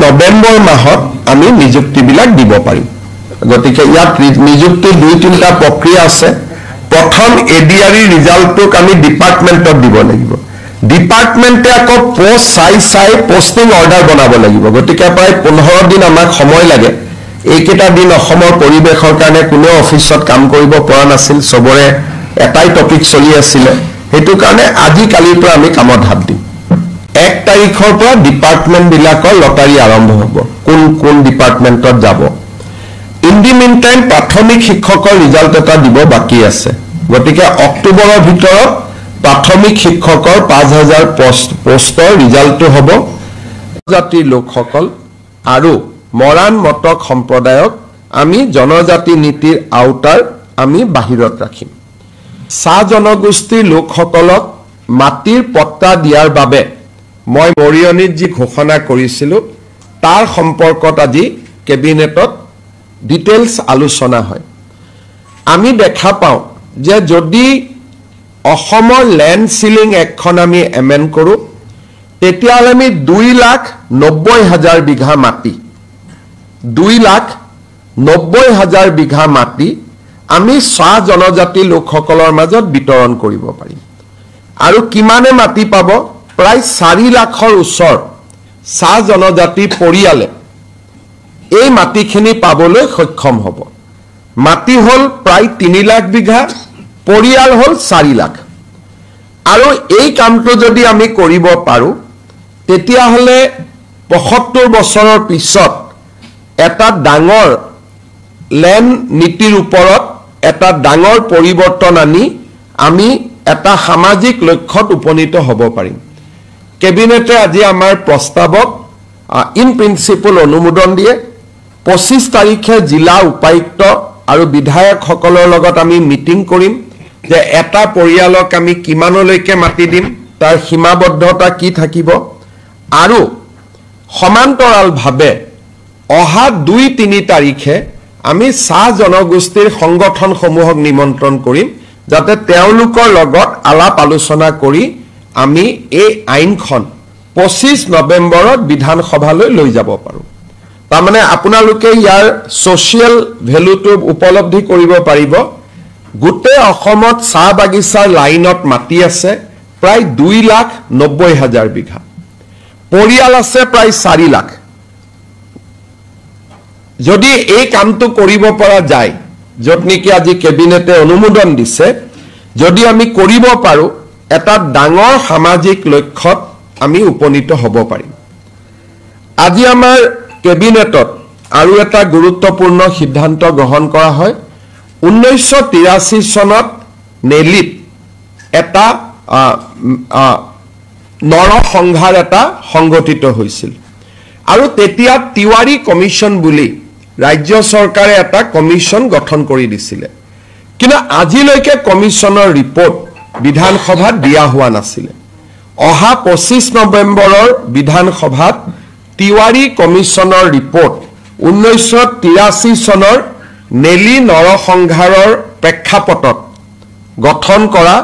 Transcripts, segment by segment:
নৱেম্বৰ মাহত আমি নিযুক্তিবিলাক দিব পাৰিম গতিকে ইয়াত নিযুক্তি দুই তিনিটা প্ৰক্ৰিয়া আছে প্ৰথম এডিআৰই ৰিজাল্টটোক আমি ডিপাৰ্টমেণ্টত দিব লাগিব ডিপাৰ্টমেণ্টে আকৌ পোষ্ট চাই পোষ্টিং অৰ্ডাৰ বনাব লাগিব গতিকে প্ৰায় 15 দিন আমাক সময় লাগে এইকেইটা দিন অসমৰ পৰিৱেশৰ কাৰণে কোনো অফিচত কাম কৰিব পৰা নাছিল সবৰে এটাই টপিক চলি আছিল হেতু কাৰণে আজি কালিৰ পৰা আমি কামত হাত দিম 1 তাৰিখৰ পৰা ডিপাৰ্টমেণ্ট বিলাকৰ লটাৰী আৰম্ভ হ'ব কোন ডিপাৰ্টমেণ্টত যাব ইন দি মিন টাইম প্ৰাথমিক শিক্ষকৰ ৰিজাল্ট এটা দিব বাকি আছে গতিকে অক্টোবৰৰ ভিতৰত প্ৰাথমিক শিক্ষকৰ 5000 পোষ্টৰ ৰিজাল্টটো হ'ব জাতিৰ লোকসকল আৰু মৰাণ মটক সম্প্ৰদায়ক আমি জনজাতি নীতিৰ আউটাৰ আমি বাহিৰত ৰাখিম চাহ জনগোষ্ঠীৰ লোকসকলক মাটিৰ পট্টা দিয়াৰ বাবে মই মৰিয়নিত যি ঘোষণা কৰিছিলো তাৰ সম্পৰ্কত আজি কেবিনেটত ডিটেইলছ আলোচনা হয় আমি দেখা পাওঁ যে যদি অসমৰ ল্যান্ড সিলিং একখন আমি এমেন্ড কৰো তেতিয়াহ'লে আমি 2,90,000 বিঘা মাটি 2,90,000 বিঘা মাটি আমি চাহ জনজাতি লোকসকলৰ মাজত বিতৰণ কৰিব পাৰিম আৰু কিমানে মাটি পাব প্ৰায় 4 লাখৰ ওচৰ চাহ জনজাতি পৰিয়ালে এই মাটিখিনি পাবলৈ সক্ষম হ'ব মাটি হল প্ৰায় 3 লাখ বিঘা পৰিয়াল হল 4 লাখ আৰু এই কামটো যদি আমি কৰিব পাৰো তেতিয়া হলে 75 বছৰৰ পিছত এটা ডাঙৰ ল্যান্ড নীতিৰ ওপৰত এটা ডাঙৰ পৰিৱৰ্তন আনি আমি এটা সামাজিক লক্ষ্যত উপনীত হ'ব পাৰিম কেবিনেটে আজি আমাৰ প্ৰস্তাৱক ইন প্ৰিন্সিপল অনুমোদন দিয়ে 25 তাৰিখে জিলা উপায়ুক্ত আৰু বিধায়কসকলৰ লগত আমি মিটিং কৰিম যে এটা পৰিয়ালক আমি কিমানলৈকে মাটি দিম তাৰ সীমাবদ্ধতা কি থাকিব আৰু সমান্তৰালভাৱে অহা 2-3 তাৰিখে আমি চাহ জনগোষ্ঠীৰ সংগঠনসমূহক নিমন্ত্ৰণ কৰিম যাতে তেওঁলোকৰ লগত আলাপ আলোচনা কৰি আমি এই আইনখন 25 নৱেম্বৰত বিধানসভালৈ লৈ যাব পাৰো তাৰমানে আপোনালোকে ইয়াৰ সোশিয়াল ভ্যালুটো উপলব্ধি কৰিব পাৰিব গুটে অসমত চাহ বাগিচাৰ লাইনত মাটি আছে প্ৰায় 2,90,000 বিঘা পৰিয়াল আছে প্ৰায় 4 লাখ যদি এই কামটো কৰিব পৰা যায় যত নেকি আজি কেবিনেটে অনুমোদন দিছে যদি আমি কৰিব পাৰো এটা ডাঙৰ সামাজিক লক্ষ্যত আমি উপনীত হ'ব পাৰিম আজি আমাৰ কেবিনেটত আৰু এটা গুৰুত্বপূৰ্ণ সিদ্ধান্ত গ্ৰহণ কৰা হয় 1983 চনত নেলিত এটা নৰসংহাৰ এটা সংগঠিত হৈছিল আৰু তেতিয়া তিৱাৰী কমিশন বুলি ৰাজ্য চৰকাৰে এটা কমিশন গঠন কৰি দিছিল কিন্তু আজিলৈকে কমিশনৰ ৰিপৰ্ট বিধানসভাত দিয়া হোৱা নাছিল অহা 25 নৱেম্বৰৰ বিধানসভাত তিৱাৰী কমিশনৰ ৰিপৰ্ট 1983 চনৰ নেলি নৰসংহাৰৰ প্ৰেক্ষাপটত গঠন কৰা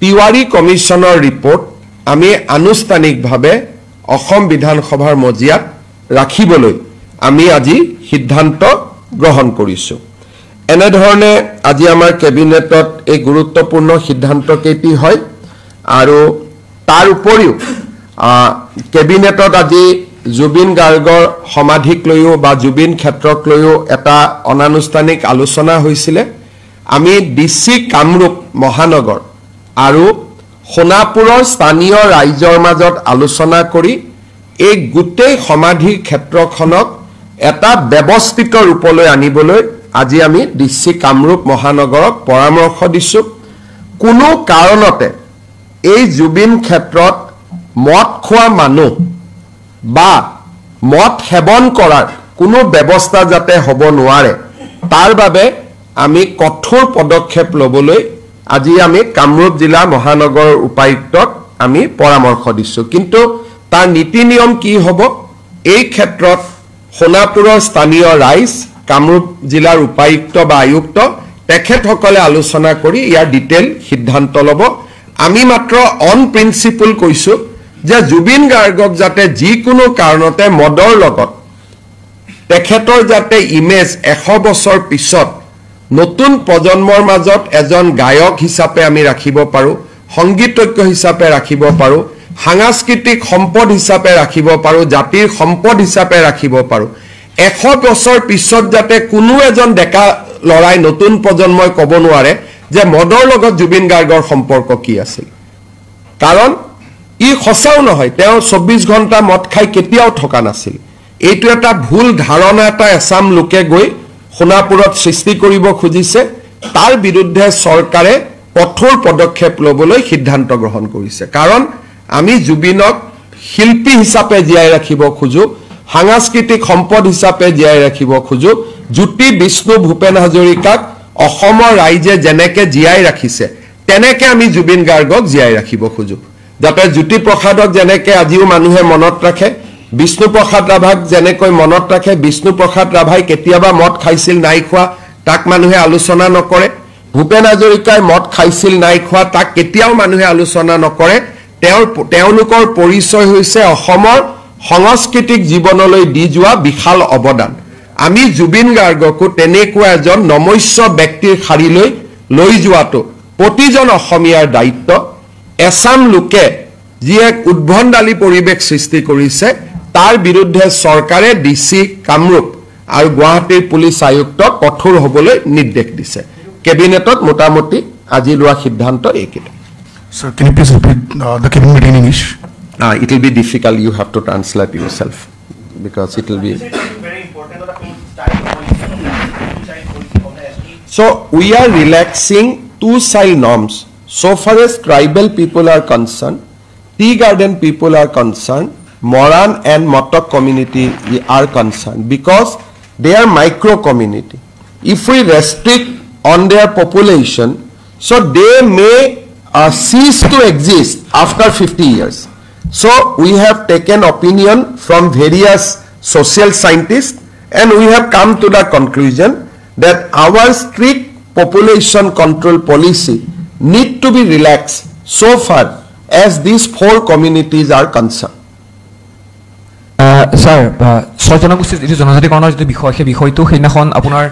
তিৱাৰী কমিশনৰ ৰিপৰ্ট আমি আনুষ্ঠানিকভাৱে অসম বিধানসভাৰ মজিয়াত ৰাখিবলৈ আমি আজি সিদ্ধান্ত গ্ৰহণ কৰিছো এনে ধৰণে আজি আমাৰ কেবিনেটত এই গুৰুত্বপূৰ্ণ সিদ্ধান্ত কেইটি হয় আৰু তাৰ উপৰিও কেবিনেটত আজি জুবিন গাৰ্গৰ সমাধিক লৈও বা জুবিন ক্ষেত্ৰক লৈও এটা অনানুষ্ঠানিক আলোচনা হৈছিল আমি ডিসি কামৰূপ মহানগৰ আৰু সোণাপুৰৰ স্থানীয় ৰাইজৰ মাজত আলোচনা কৰি এই গুটেই সমাধি ক্ষেত্ৰখনক এটা ব্যৱস্থিত ৰূপলৈ আনিবলৈ আজি আমি ডিসি কামৰূপ মহানগৰক পৰামৰ্শ দিছো কোনো কাৰণতে এই জুবিন ক্ষেত্ৰত মদ খোৱা মানুহ বা মদ সেৱন কৰাৰ কোনো ব্যৱস্থা যাতে হ'ব নোৱাৰে তাৰ বাবে আমি কঠোৰ পদক্ষেপ লবলৈ আজি আমি কামৰূপ জিলা মহানগৰৰ উপায়ুক্তক আমি পৰামৰ্শ দিছো কিন্তু তাৰ নীতি নিয়ম কি হ'ব এই ক্ষেত্ৰত সোণাপুৰৰ স্থানীয় ৰাইজ কামৰূপ জিলাৰ উপায়ুক্ত বা আয়ুক্ত তেখেতসকলে আলোচনা কৰি ইয়াৰ ডিটেইল সিদ্ধান্ত ল'ব আমি মাত্ৰ অন প্ৰিন্সিপল কৈছো যে জুবিন গাৰ্গক যাতে যিকোনো কাৰণতে মদৰ লগত তেখেতৰ যাতে ইমেজ 100 বছৰ পিছত নতুন প্ৰজন্মৰ মাজত এজন গায়ক হিচাপে আমি ৰাখিব পাৰো সংগীতজ্ঞ হিচাপে ৰাখিব পাৰো সাংস্কৃতিক সম্পদ হিচাপে ৰাখিব পাৰো জাতিৰ সম্পদ হিচাপে ৰাখিব পাৰো 100 বছৰ পিছত যাতে কোনো এজন ডেকা লৰাই নতুন প্ৰজন্মই ক'ব নোৱাৰে যে মদৰ লগত জুবিন গাৰ্গৰ সম্পৰ্ক কি আছিল কাৰণ ই খসাও নহয় তেওঁ 24 ঘণ্টা মদ খাই কেতিয়াও থকা নাছিল এইটো এটা ভুল ধাৰণা এটা এছাম লোকে গৈ সোণাপুৰত সৃষ্টি কৰিব খুজিছে তাৰ বিৰুদ্ধে চৰকাৰে কঠোৰ পদক্ষেপ ল'বলৈ সিদ্ধান্ত গ্ৰহণ কৰিছে কাৰণ আমি জুবিনক শিল্পী হিচাপে জীয়াই ৰাখিব খোজো সাংস্কৃতিক সম্পদ হিচাপে জীয়াই ৰাখিব খোজো জ্যোতি বিষ্ণু ভূপেন হাজৰিকাক অসমৰ ৰাইজে যেনেকে জীয়াই ৰাখিছে তেনেকে আমি জুবিন গাৰ্গক জীয়াই ৰাখিব খোজো যাতে জ্যোতি প্ৰসাদক যেনেকে আজিও মানুহে মনত ৰাখে বিষ্ণু প্ৰসাদ ৰাভাক যেনেকৈ মনত ৰাখে বিষ্ণু প্ৰসাদ ৰাভাই কেতিয়াবা মদ খাইছিল নাই খোৱা তাক মানুহে আলোচনা নকৰে ভূপেন হাজৰিকাই মদ খাইছিল নাই খোৱা তাক কেতিয়াও মানুহে আলোচনা নকৰে তেওঁলোকৰ পৰিচয় হৈছে অসমৰ সাংস্কৃতিক জীৱনলৈ দি যোৱা বিশাল অৱদান আমি জুবিন গাৰ্গকো তেনেকুৱা এজন নমস্য ব্যক্তিৰ শাৰীলৈ লৈ যোৱাটো প্ৰতিজন অসমীয়াৰ দায়িত্ব এছাম লোকে যি এক উদ্ভণ্ডালী পৰিৱেশ সৃষ্টি কৰিছে তাৰ বিৰুদ্ধে চৰকাৰে ডিসি কামৰূপ আৰু গুৱাহাটীৰ পুলিচ আয়ুক্তক কঠোৰ হ'বলৈ নিৰ্দেশ দিছে কেবিনেটত মোটামুটি আজি লোৱা সিদ্ধান্ত এইকেইটা Sir, can you please repeat the cabinet meeting in English? It will be difficult. You have to translate yourself because it will be. Very important. So we are relaxing two child norms. So far as tribal people are concerned, tea garden people are concerned, Moran and Motok community are concerned because they are micro community. If we restrict on their population, so they may cease to exist after 50 years. So we have taken opinion from various social scientists and we have come to the conclusion that our strict population control policy need to be relaxed so far as these 4 communities are concerned. Sir, জনগোষ্ঠীৰ যিটো জনজাতিকৰণৰ যিটো বিষয় সেই বিষয়টো সেইদিনাখন আপোনাৰ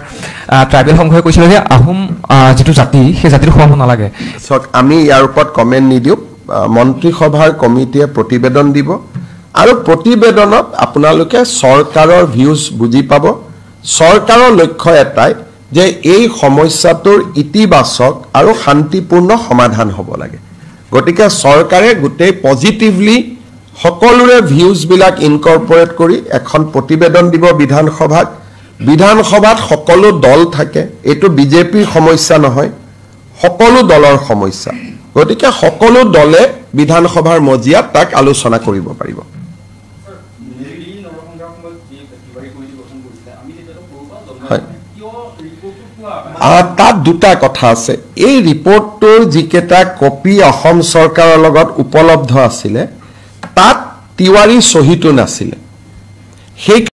tribal সংঘই কৈছিল যে আহোম যিটো জাতি সেই জাতিৰ খোৱা নালাগে আমি ইয়াৰ ওপৰত কমেণ্ট নিদিওঁ মন্ত্ৰীসভাৰ কমিটিয়ে প্ৰতিবেদন দিব আৰু প্ৰতিবেদনত আপোনালোকে চৰকাৰৰ ভিউজ বুজি পাব চৰকাৰৰ লক্ষ্য এটাই যে এই সমস্যাটোৰ ইতিবাচক আৰু শান্তিপূৰ্ণ সমাধান হ'ব লাগে গতিকে চৰকাৰে গোটেই পজিটিভলি সকলোৰে ভিউজ বিলাক ইনকৰ্পোৰেট কৰি এখন প্ৰতিবেদন দিব বিধানসভাত সকলো দল থাকে এটো বিজেপিৰ সমস্যা নহয় সকলো দলৰ সমস্যা গতিকে সকলো দলে বিধানসভাৰ মজিয়াত তাক আলোচনা কৰিব পাৰিব তাত দুটা কথা আছে এই ৰিপৰ্টটোৰ যিকেইটা কপি অসম চৰকাৰৰ লগত উপলব্ধ আছিলে তাত তিৱাৰী সহিটো নাছিলে সেই